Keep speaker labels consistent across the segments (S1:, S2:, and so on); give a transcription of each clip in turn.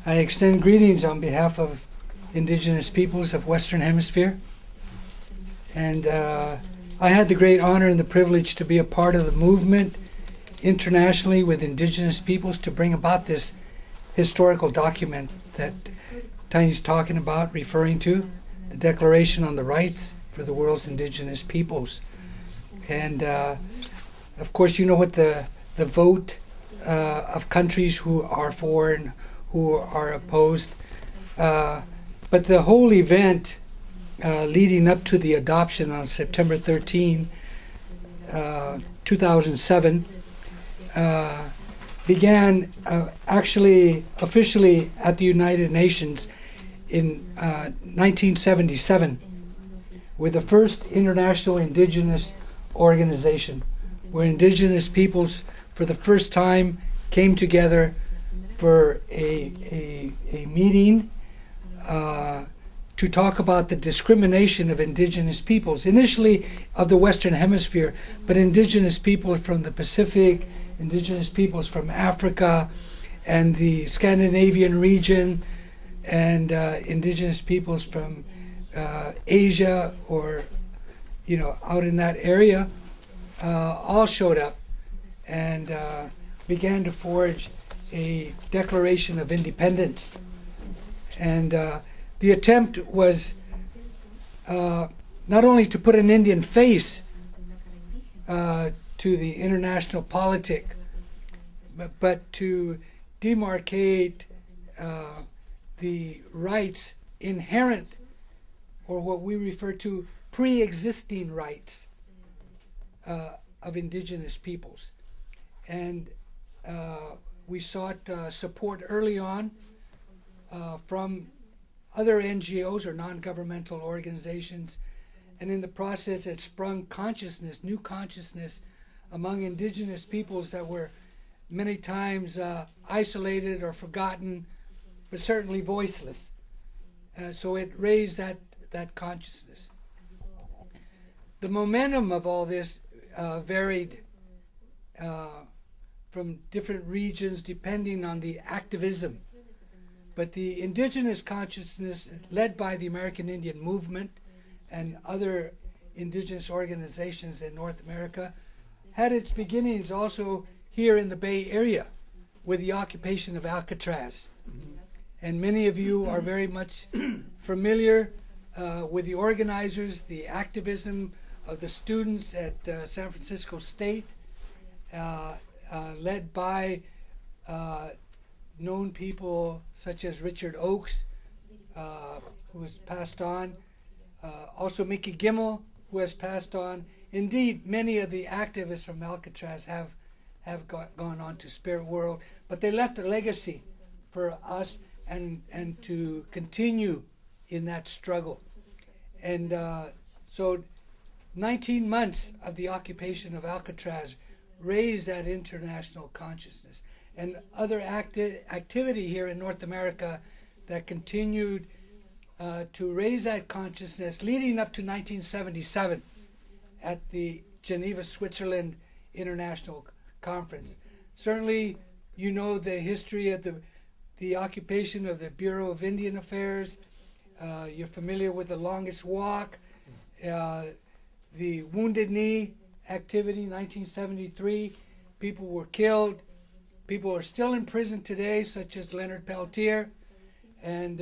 S1: I extend greetings on behalf of Indigenous peoples of Western Hemisphere. And I had the great honor and the privilege to be a part of the movement internationally with Indigenous peoples to bring about this historical document that Tiny's talking about, referring to, the Declaration on the Rights for the World's Indigenous Peoples. And of course, you know what the vote of countries who are for and who are opposed. But the whole event leading up to the adoption on September 13, 2007, began actually officially at the United Nations in 1977 with the first international indigenous organization, where indigenous peoples for the first time came together for a meeting to talk about the discrimination of indigenous peoples, initially of the Western Hemisphere, but indigenous people from the Pacific, indigenous peoples from Africa and the Scandinavian region, and indigenous peoples from Asia or, out in that area, all showed up and began to forge a Declaration of Independence. And the attempt was not only to put an Indian face to the international politic, but to demarcate the rights inherent, or what we refer to pre-existing rights of indigenous peoples. And we sought support early on from other NGOs or non-governmental organizations, and in the process it sprung consciousness, new consciousness among indigenous peoples that were many times isolated or forgotten, but certainly voiceless. So it raised that consciousness. The momentum of all this varied from different regions depending on the activism. But the indigenous consciousness led by the American Indian Movement and other indigenous organizations in North America had its beginnings also here in the Bay Area with the occupation of Alcatraz. And many of you are very much familiar with the organizers, the activism of the students at San Francisco State, led by known people such as Richard Oakes, who has passed on, also Mickey Gimmel, who has passed on. Indeed, many of the activists from Alcatraz have gone on to Spirit World, but they left a legacy for us and to continue in that struggle. And so 19 months of the occupation of Alcatraz raised that international consciousness. And other activity here in North America that continued to raise that consciousness leading up to 1977 at the Geneva, Switzerland International Conference. Certainly, you know the history of the occupation of the Bureau of Indian Affairs. You're familiar with the Longest Walk, the Wounded Knee activity, 1973. People were killed. People are still in prison today, such as Leonard Peltier and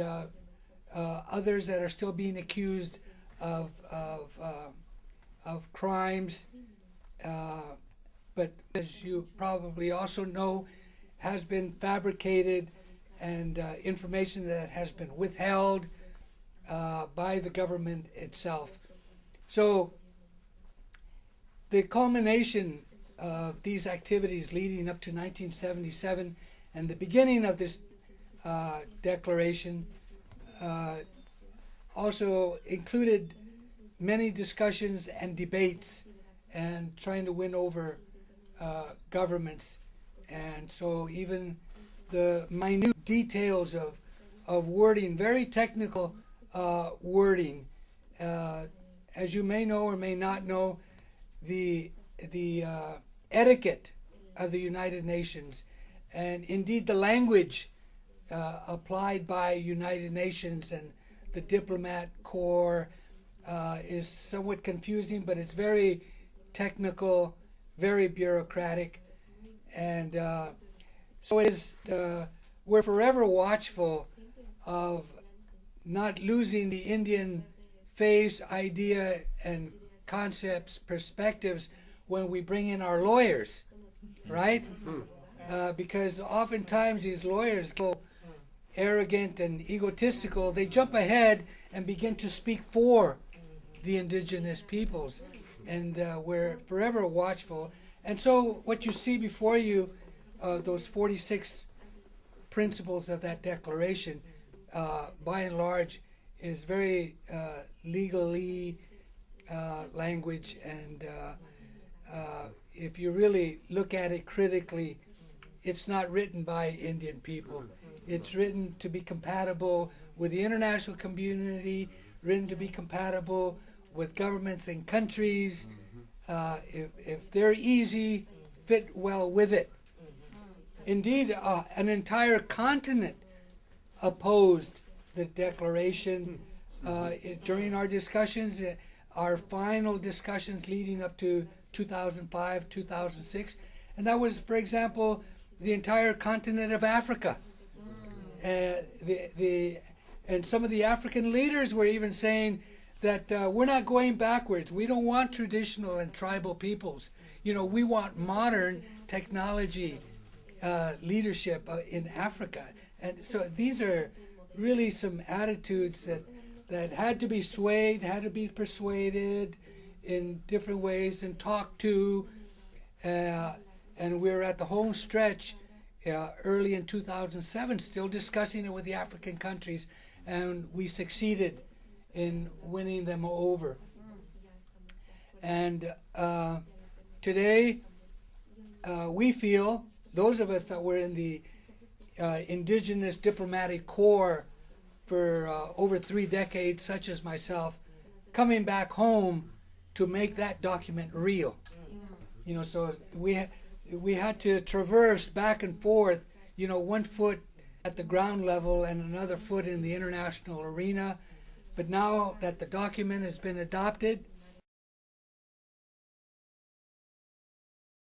S1: others that are still being accused of crimes. But as you probably also know, has been fabricated and information that has been withheld by the government itself. So the culmination of these activities leading up to 1977 and the beginning of this declaration also included many discussions and debates and trying to win over governments. And so even the minute details of wording, very technical wording, as you may know or may not know, the etiquette of the United Nations, and indeed the language applied by United Nations and the diplomat corps is somewhat confusing, but it's very technical, very bureaucratic, and so it is. We're forever watchful of not losing the Indian face, idea, and concepts, perspectives when we bring in our lawyers, right? Because oftentimes these lawyers go arrogant and egotistical. They jump ahead and begin to speak for the indigenous peoples, and we're forever watchful. And so what you see before you, those 46 principles of that declaration, by and large, is very legally language, and if you really look at it critically, it's not written by Indian people. It's written to be compatible with the international community, written to be compatible with governments and countries. If they're easy, fit well with it. Indeed, an entire continent opposed the declaration during our discussions, our final discussions leading up to 2005, 2006. And that was, for example, the entire continent of Africa. And some of the African leaders were even saying that we're not going backwards. We don't want traditional and tribal peoples. We want modern technology leadership in Africa. And so these are really some attitudes that had to be swayed, had to be persuaded in different ways and talked to. And we're at the home stretch early in 2007, still discussing it with the African countries, and we succeeded in winning them over. And today, we feel, those of us that were in the Indigenous Diplomatic Corps for over 3 decades, such as myself, coming back home to make that document real. So we had to traverse back and forth, one foot at the ground level and another foot in the international arena. But now that the document has been adopted,